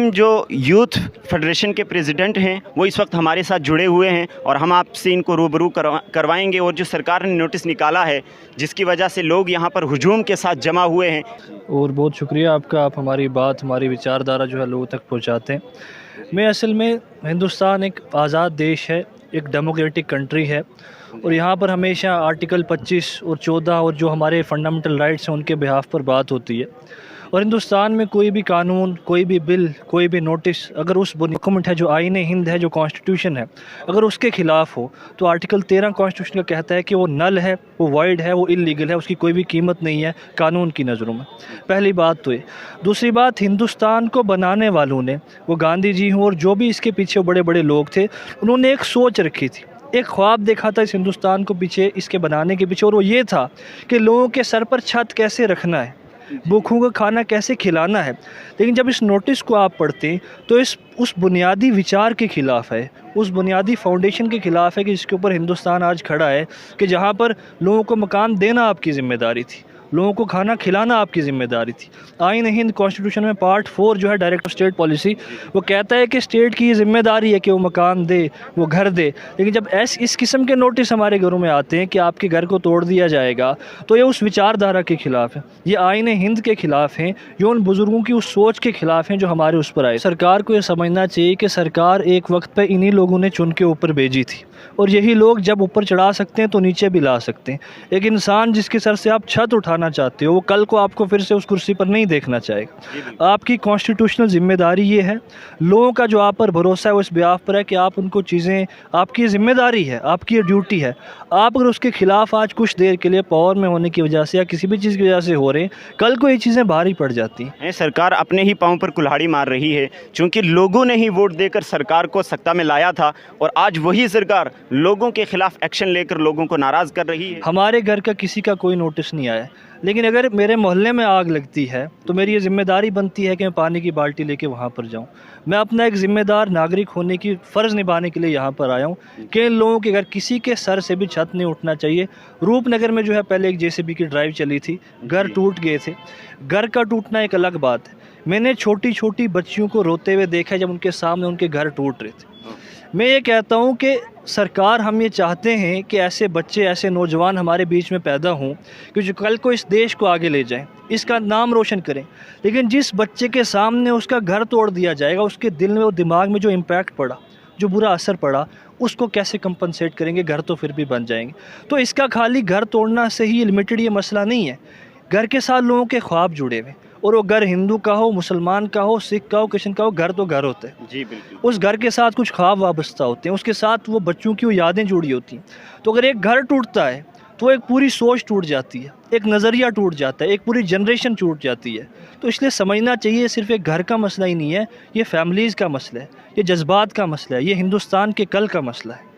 लेकिन जो youth federation के प्रेसिडेंट हैं वो इस वक्त हमारे साथ जुड़े हुए हैं और हम आपसे इनको रूबरू करवाएंगे। और जो सरकार ने नोटिस निकाला है जिसकी वजह से लोग यहाँ पर हुजूम के साथ जमा हुए हैं। और बहुत शुक्रिया आपका, आप हमारी बात, हमारी विचारधारा जो है लोगों तक पहुँचाते हैं। मैं असल में हिंदुस्तान एक आज़ाद देश है, एक डेमोक्रेटिक कंट्री है, और यहाँ पर हमेशा आर्टिकल 25 और 14 और जो हमारे फंडामेंटल राइट्स हैं उनके बिहाफ पर बात होती है। और हिंदुस्तान में कोई भी कानून, कोई भी बिल, कोई भी नोटिस अगर उस डॉक्यूमेंट है जो आईन हिंद है, जो कॉन्स्टिट्यूशन है, अगर उसके ख़िलाफ़ हो तो आर्टिकल 13 कॉन्स्टिट्यूशन का कहता है कि वो नल है, वो वाइड है, वो इलीगल है, उसकी कोई भी कीमत नहीं है कानून की नज़रों में। पहली बात तो ये। दूसरी बात, हिंदुस्तान को बनाने वालों ने, वो गांधी जी हों और जो भी इसके पीछे बड़े बड़े लोग थे, उन्होंने एक सोच रखी थी, एक ख्वाब देखा था इस हिंदुस्तान को पीछे, इसके बनाने के पीछे, और वो ये था कि लोगों के सर पर छत कैसे रखना है, भूखों का खाना कैसे खिलाना है। लेकिन जब इस नोटिस को आप पढ़ते हैं तो उस बुनियादी विचार के ख़िलाफ़ है, उस बुनियादी फाउंडेशन के ख़िलाफ़ है कि जिसके ऊपर हिंदुस्तान आज खड़ा है, कि जहाँ पर लोगों को मकान देना आपकी ज़िम्मेदारी थी, लोगों को खाना खिलाना आपकी ज़िम्मेदारी थी। आईन हिंद कॉन्स्टिट्यूशन में पार्ट 4 जो है डायरेक्ट स्टेट पॉलिसी, वो कहता है कि स्टेट की ये ज़िम्मेदारी है कि वो मकान दे, वो घर दे। लेकिन जब इस किस्म के नोटिस हमारे घरों में आते हैं कि आपके घर को तोड़ दिया जाएगा, तो ये उस विचारधारा के ख़िलाफ़ है, ये आईन हिंद के ख़िलाफ़ हैं, ये उन बुज़ुर्गों की उस सोच के ख़िलाफ़ हैं जो हमारे उस पर आए। सरकार को ये समझना चाहिए कि सरकार एक वक्त पर इन्हीं लोगों ने चुन के ऊपर भेजी थी, और यही लोग जब ऊपर चढ़ा सकते हैं तो नीचे भी ला सकते हैं। एक इंसान जिसके सर से आप छत उठाना चाहते हो, वो कल को आपको फिर से उस कुर्सी पर नहीं देखना चाहेगा। आपकी कॉन्स्टिट्यूशनल जिम्मेदारी ये है, लोगों का जो आप पर भरोसा है वो इस बिहाफ पर है कि आप उनको चीज़ें, आपकी ज़िम्मेदारी है, आपकी ये ड्यूटी है। आप अगर उसके ख़िलाफ़ आज कुछ देर के लिए पावर में होने की वजह से या किसी भी चीज़ की वजह से हो रहे हैं, कल को ये चीज़ें भारी पड़ जाती हैं। सरकार अपने ही पाँव पर कुल्हाड़ी मार रही है, क्योंकि लोगों ने ही वोट देकर सरकार को सत्ता में लाया था, और आज वही सरकार लोगों के खिलाफ एक्शन लेकर लोगों को नाराज़ कर रही है। हमारे घर का किसी का कोई नोटिस नहीं आया, लेकिन अगर मेरे मोहल्ले में आग लगती है तो मेरी ये ज़िम्मेदारी बनती है कि मैं पानी की बाल्टी लेके वहाँ पर जाऊँ। मैं अपना एक ज़िम्मेदार नागरिक होने की फ़र्ज़ निभाने के लिए यहाँ पर आया हूँ कि इन लोगों के घर किसी के सर से भी छत नहीं उठना चाहिए। रूपनगर में जो है पहले एक JCB की ड्राइव चली थी, घर टूट गए थे। घर का टूटना एक अलग बात है, मैंने छोटी छोटी बच्चियों को रोते हुए देखा जब उनके सामने उनके घर टूट रहे थे। मैं ये कहता हूँ कि सरकार, हम ये चाहते हैं कि ऐसे बच्चे, ऐसे नौजवान हमारे बीच में पैदा हों कि जो कल को इस देश को आगे ले जाएं, इसका नाम रोशन करें। लेकिन जिस बच्चे के सामने उसका घर तोड़ दिया जाएगा, उसके दिल में और दिमाग में जो इम्पैक्ट पड़ा, जो बुरा असर पड़ा, उसको कैसे कंपनसेट करेंगे? घर तो फिर भी बन जाएंगे। तो इसका खाली घर तोड़ना से ही लिमिटेड ये मसला नहीं है, घर के साथ लोगों के ख्वाब जुड़े हुए, और वो घर हिंदू का हो, मुसलमान का हो, सिख का हो, क्रिश्चियन का हो, घर तो घर होता है। जी बिल्कुल। उस घर के साथ कुछ ख्वाब वाबस्ता होते हैं, उसके साथ वो बच्चों की वो यादें जुड़ी होती हैं। तो अगर एक घर टूटता है तो एक पूरी सोच टूट जाती है, एक नज़रिया टूट जाता है, एक पूरी जनरेशन टूट जाती है। तो इसलिए समझना चाहिए सिर्फ एक घर का मसला ही नहीं है, ये फैमिलीज़ का मसला है, ये जज्बात का मसला है, ये हिंदुस्तान के कल का मसला है।